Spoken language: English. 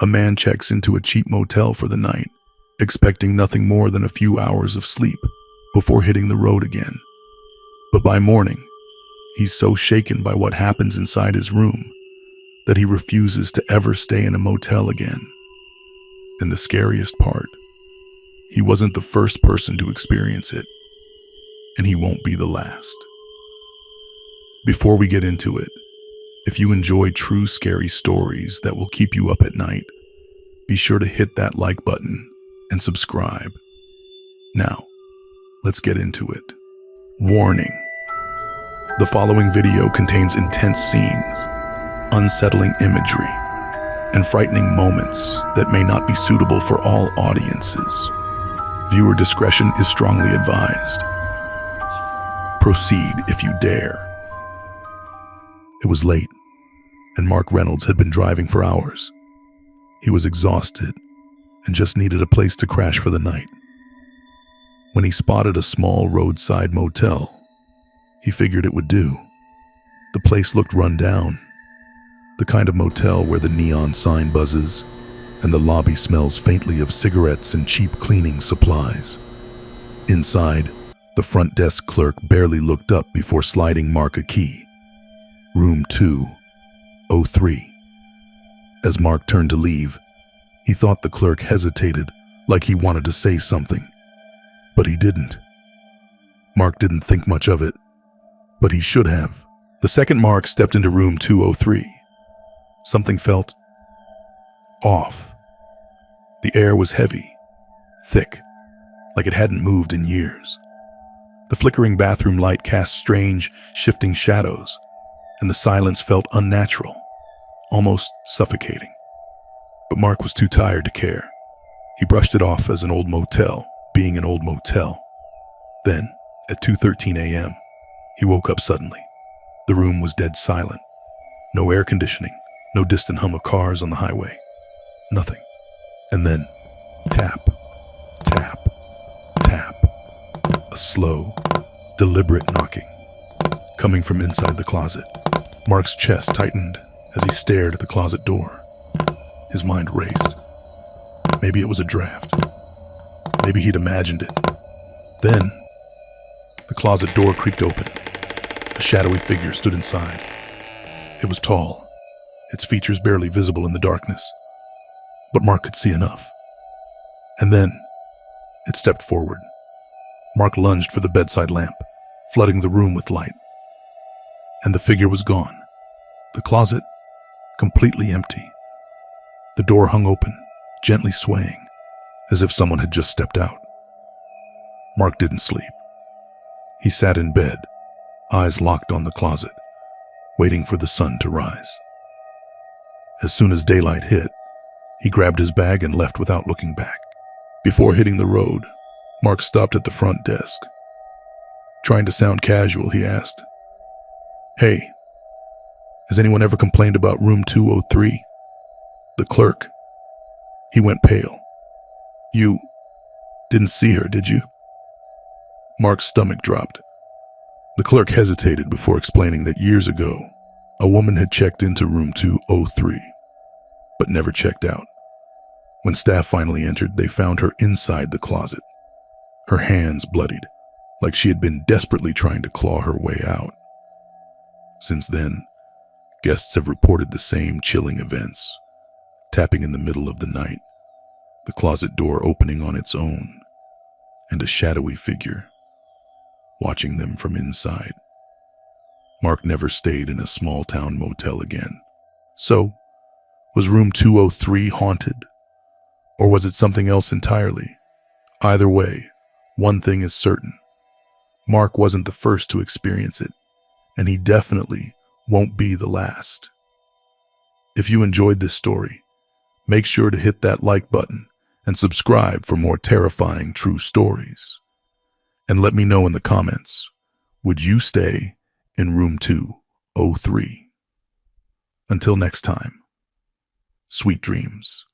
A man checks into a cheap motel for the night, expecting nothing more than a few hours of sleep before hitting the road again. But by morning, he's so shaken by what happens inside his room that he refuses to ever stay in a motel again. And the scariest part, he wasn't the first person to experience it, and he won't be the last. Before we get into it, if you enjoy true scary stories that will keep you up at night, be sure to hit that like button and subscribe. Now, let's get into it. Warning: the following video contains intense scenes, unsettling imagery, and frightening moments that may not be suitable for all audiences. Viewer discretion is strongly advised. Proceed if you dare. It was late, and Mark Reynolds had been driving for hours. He was exhausted and just needed a place to crash for the night. When he spotted a small roadside motel, he figured it would do. The place looked run down, the kind of motel where the neon sign buzzes and the lobby smells faintly of cigarettes and cheap cleaning supplies. Inside, the front desk clerk barely looked up before sliding Mark a key. Room 203. As Mark turned to leave, he thought the clerk hesitated, like he wanted to say something. But he didn't. Mark didn't think much of it, but he should have. The second Mark stepped into room 203. Something felt off. The air was heavy, thick, like it hadn't moved in years. The flickering bathroom light cast strange, shifting shadows, and the silence felt unnatural, almost suffocating. But Mark was too tired to care. He brushed it off as an old motel, being an old motel. Then, at 2:13 a.m., he woke up suddenly. The room was dead silent. No air conditioning, no distant hum of cars on the highway. Nothing. And then, tap, tap, tap. A slow, deliberate knocking, coming from inside the closet. Mark's chest tightened as he stared at the closet door. His mind raced. Maybe it was a draft. Maybe he'd imagined it. Then, the closet door creaked open. A shadowy figure stood inside. It was tall, its features barely visible in the darkness, but Mark could see enough. And then, it stepped forward. Mark lunged for the bedside lamp, flooding the room with light. And the figure was gone. The closet, completely empty. The door hung open, gently swaying, as if someone had just stepped out. Mark didn't sleep. He sat in bed, eyes locked on the closet, waiting for the sun to rise. As soon as daylight hit, he grabbed his bag and left without looking back. Before hitting the road, Mark stopped at the front desk. Trying to sound casual, he asked, "Hey, has anyone ever complained about room 203? The clerk." He went pale. "You didn't see her, did you?" Mark's stomach dropped. The clerk hesitated before explaining that years ago, a woman had checked into room 203, but never checked out. When staff finally entered, they found her inside the closet, her hands bloodied, like she had been desperately trying to claw her way out. Since then, guests have reported the same chilling events, tapping in the middle of the night, the closet door opening on its own, and a shadowy figure watching them from inside. Mark never stayed in a small-town motel again. So, was room 203 haunted? Or was it something else entirely? Either way, one thing is certain. Mark wasn't the first to experience it, and he definitely won't be the last. If you enjoyed this story, make sure to hit that like button and subscribe for more terrifying true stories. And let me know in the comments, would you stay in room 203? Until next time, sweet dreams.